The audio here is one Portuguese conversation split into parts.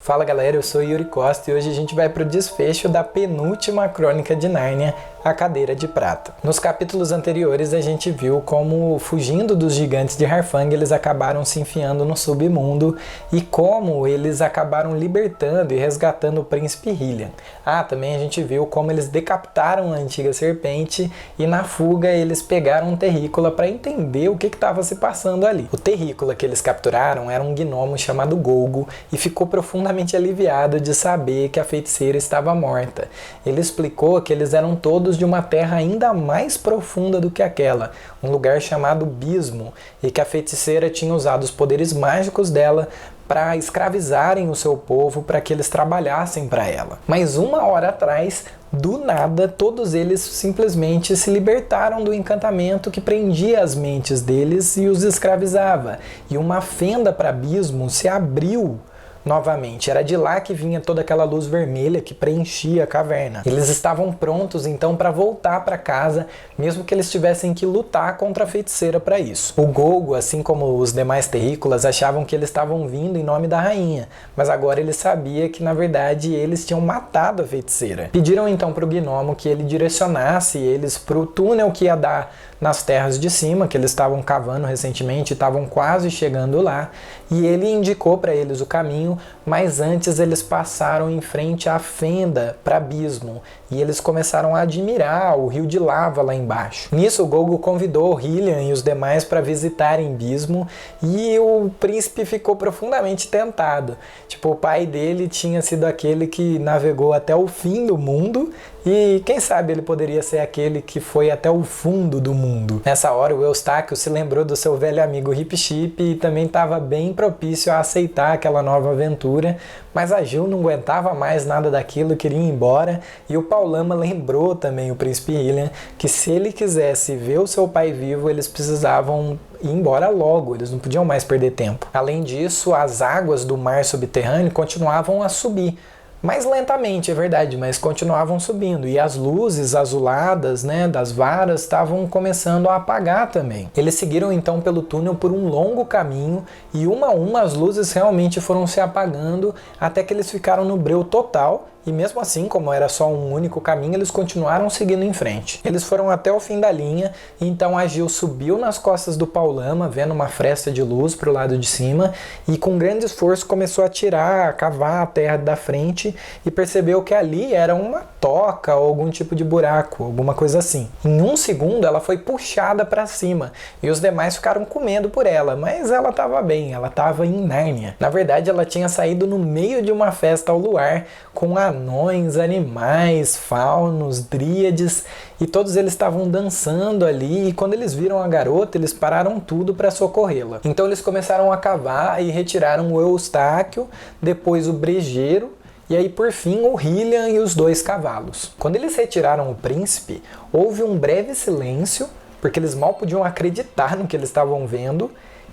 Fala galera, eu sou Yuri Costa e hoje a gente vai para o desfecho da penúltima crônica de Nárnia, A Cadeira de Prata. Nos capítulos anteriores a gente viu como, fugindo dos gigantes de Harfang, eles acabaram se enfiando no submundo e como eles acabaram libertando e resgatando o príncipe Hylian. Também a gente viu como eles decapitaram a antiga serpente e na fuga eles pegaram um terrícola para entender o que estava se passando ali. O terrícola que eles capturaram era um gnomo chamado Golgo e ficou profundamente aliviado de saber que a feiticeira estava morta. Ele explicou que eles eram todos de uma terra ainda mais profunda do que aquela, um lugar chamado Bismo, e que a feiticeira tinha usado os poderes mágicos dela para escravizarem o seu povo para que eles trabalhassem para ela. Mas uma hora atrás, do nada, todos eles simplesmente se libertaram do encantamento que prendia as mentes deles e os escravizava. E uma fenda para Bismo se abriu novamente. Era de lá que vinha toda aquela luz vermelha que preenchia a caverna. Eles estavam prontos então para voltar para casa, mesmo que eles tivessem que lutar contra a feiticeira para isso. O Golgo, assim como os demais terrícolas, achavam que eles estavam vindo em nome da rainha, mas agora ele sabia que na verdade eles tinham matado a feiticeira. Pediram então para o gnomo que ele direcionasse eles para o túnel que ia dar nas terras de cima, que eles estavam cavando recentemente, estavam quase chegando lá, e ele indicou para eles o caminho, mas antes eles passaram em frente à fenda para Bismo, e eles começaram a admirar o rio de lava lá embaixo. Nisso o Golgo convidou Hylian e os demais para visitarem Bismo, e o príncipe ficou profundamente tentado. Tipo, o pai dele tinha sido aquele que navegou até o fim do mundo, e quem sabe ele poderia ser aquele que foi até o fundo do mundo. Nessa hora o Eustáquio se lembrou do seu velho amigo Hip-Chip e também estava bem propício a aceitar aquela nova aventura, mas a Gil não aguentava mais nada daquilo, queria ir embora, e o Paulama lembrou também o príncipe Hylian que se ele quisesse ver o seu pai vivo, eles precisavam ir embora logo, eles não podiam mais perder tempo. Além disso, as águas do mar subterrâneo continuavam a subir. Mais lentamente, é verdade, mas continuavam subindo. E as luzes azuladas, das varas estavam começando a apagar também. Eles seguiram então pelo túnel por um longo caminho e uma a uma as luzes realmente foram se apagando até que eles ficaram no breu total. E mesmo assim, como era só um único caminho, eles continuaram seguindo em frente. Eles foram até o fim da linha, e então a Gil subiu nas costas do Paulama, vendo uma fresta de luz para o lado de cima, e com grande esforço começou a tirar, a cavar a terra da frente, e percebeu que ali era uma toca ou algum tipo de buraco, alguma coisa assim. Em um segundo ela foi puxada para cima, e os demais ficaram com medo por ela, mas ela estava bem, ela estava em Nárnia. Na verdade, ela tinha saído no meio de uma festa ao luar, com anões, animais, faunos, dríades, e todos eles estavam dançando ali, e quando eles viram a garota, eles pararam tudo para socorrê-la. Então eles começaram a cavar e retiraram o Eustáquio, depois o brejeiro, e aí por fim o Hylian e os dois cavalos. Quando eles retiraram o príncipe, houve um breve silêncio, porque eles mal podiam acreditar no que eles estavam vendo,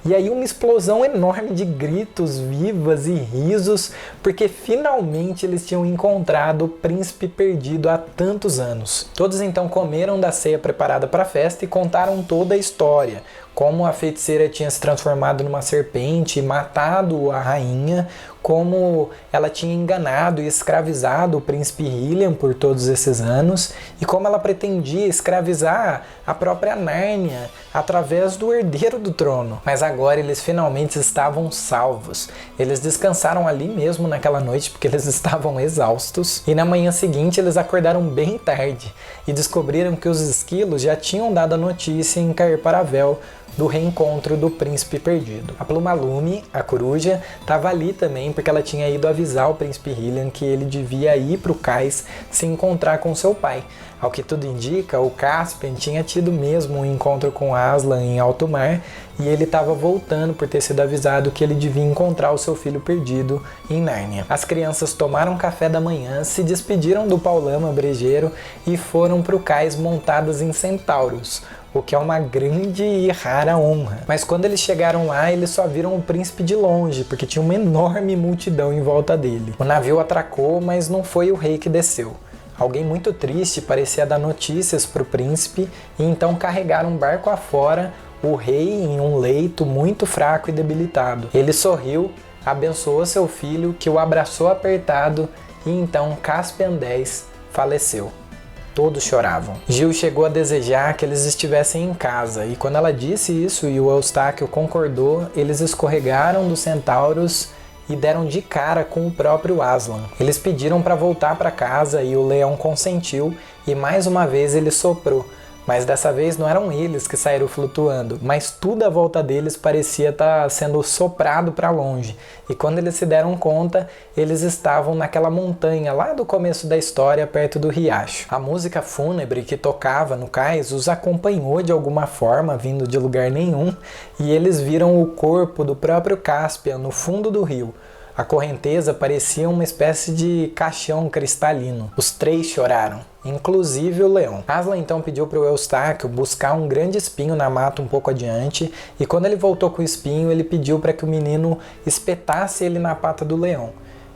e aí uma explosão enorme de gritos, vivas e risos, porque finalmente eles tinham encontrado o príncipe perdido há tantos anos. Todos então comeram da ceia preparada para a festa e contaram toda a história. Como a feiticeira tinha se transformado numa serpente e matado a rainha, como ela tinha enganado e escravizado o príncipe Hylian por todos esses anos, e como ela pretendia escravizar a própria Nárnia através do herdeiro do trono. Mas agora eles finalmente estavam salvos. Eles descansaram ali mesmo naquela noite porque eles estavam exaustos, e na manhã seguinte eles acordaram bem tarde e descobriram que os esquilos já tinham dado a notícia em Cair-Paravel do reencontro do príncipe perdido. A Plumalume, a coruja, estava ali também porque ela tinha ido avisar o príncipe Hylian que ele devia ir para o cais se encontrar com seu pai. Ao que tudo indica, o Caspian tinha tido mesmo um encontro com Aslan em alto mar e ele estava voltando por ter sido avisado que ele devia encontrar o seu filho perdido em Nárnia. As crianças tomaram café da manhã, se despediram do Paulama brejeiro e foram para o cais montadas em centauros, o que é uma grande e rara honra. Mas quando eles chegaram lá, eles só viram o príncipe de longe, porque tinha uma enorme multidão em volta dele. O navio atracou, mas não foi o rei que desceu. Alguém muito triste parecia dar notícias para o príncipe, e então carregaram barco afora o rei em um leito muito fraco e debilitado. Ele sorriu abençoou seu filho, que o abraçou apertado, e então Caspian X faleceu. Todos choravam. Jill chegou a desejar que eles estivessem em casa, e quando ela disse isso e o Eustáquio concordou, eles escorregaram dos centauros e deram de cara com o próprio Aslan. Eles pediram para voltar para casa e o leão consentiu, e mais uma vez ele soprou. Mas dessa vez não eram eles que saíram flutuando, mas tudo à volta deles parecia estar sendo soprado para longe. E quando eles se deram conta, eles estavam naquela montanha lá do começo da história, perto do riacho. A música fúnebre que tocava no cais os acompanhou de alguma forma, vindo de lugar nenhum, e eles viram o corpo do próprio Caspian no fundo do rio. A correnteza parecia uma espécie de caixão cristalino. Os três choraram, inclusive o leão. Aslan então pediu para o Eustáquio buscar um grande espinho na mata um pouco adiante, e quando ele voltou com o espinho, ele pediu para que o menino espetasse ele na pata do leão.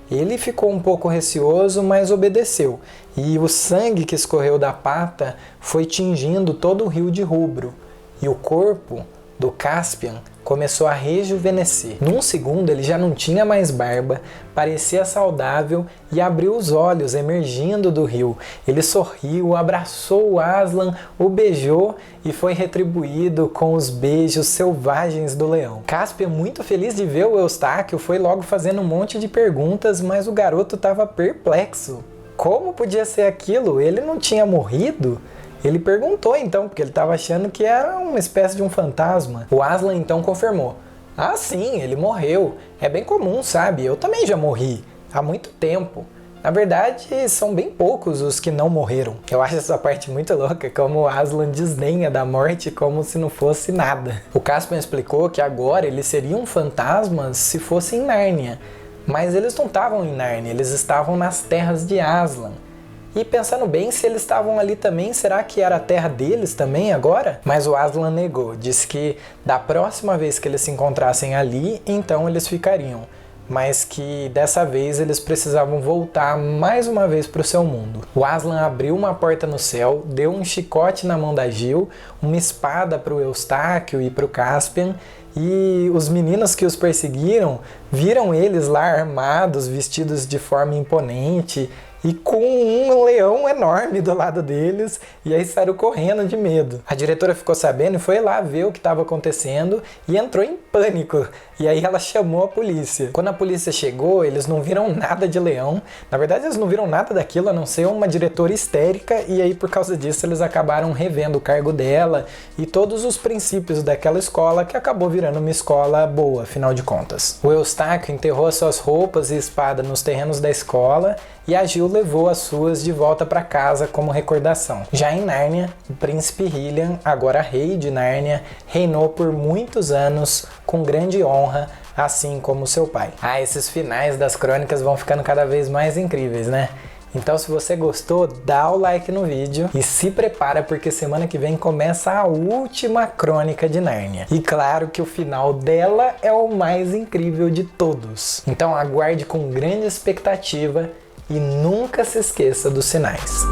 Ele ficou um pouco receoso, mas obedeceu, e o sangue que escorreu da pata foi tingindo todo o rio de rubro, e o corpo do Caspian começou a rejuvenescer. Num segundo ele já não tinha mais barba, parecia saudável e abriu os olhos emergindo do rio. Ele sorriu, abraçou o Aslan, o beijou e foi retribuído com os beijos selvagens do leão. Caspian, muito feliz de ver o Eustáquio, foi logo fazendo um monte de perguntas, mas o garoto estava perplexo. Como podia ser aquilo? Ele não tinha morrido? Ele perguntou então, porque ele estava achando que era uma espécie de um fantasma. O Aslan então confirmou. Ah, sim, ele morreu. É bem comum, sabe? Eu também já morri. Há muito tempo. Na verdade, são bem poucos os que não morreram. Eu acho essa parte muito louca, como o Aslan desdenha da morte como se não fosse nada. O Caspian explicou que agora eles seriam fantasmas se fossem em Nárnia. Mas eles não estavam em Nárnia, eles estavam nas terras de Aslan. E pensando bem, se eles estavam ali também, será que era a terra deles também agora? Mas o Aslan negou, disse que da próxima vez que eles se encontrassem ali, então eles ficariam. Mas que dessa vez eles precisavam voltar mais uma vez para o seu mundo. O Aslan abriu uma porta no céu, deu um chicote na mão da Jill, uma espada para o Eustáquio e para o Caspian, e os meninos que os perseguiram viram eles lá armados, vestidos de forma imponente, e com um leão enorme do lado deles, e aí saíram correndo de medo. A diretora ficou sabendo e foi lá ver o que estava acontecendo e entrou em pânico, e aí ela chamou a polícia. Quando a polícia chegou, eles não viram nada de leão, na verdade eles não viram nada daquilo a não ser uma diretora histérica, e aí por causa disso eles acabaram revendo o cargo dela e todos os princípios daquela escola, que acabou virando uma escola boa, afinal de contas. O Eustáquio enterrou suas roupas e espada nos terrenos da escola, e a Jill levou as suas de volta para casa como recordação. Já em Nárnia, o príncipe Rilian, agora rei de Nárnia, reinou por muitos anos com grande honra, assim como seu pai. Ah, esses finais das crônicas vão ficando cada vez mais incríveis, né? Então se você gostou, dá o like no vídeo e se prepara, porque semana que vem começa a última crônica de Nárnia. E claro que o final dela é o mais incrível de todos. Então aguarde com grande expectativa e nunca se esqueça dos sinais.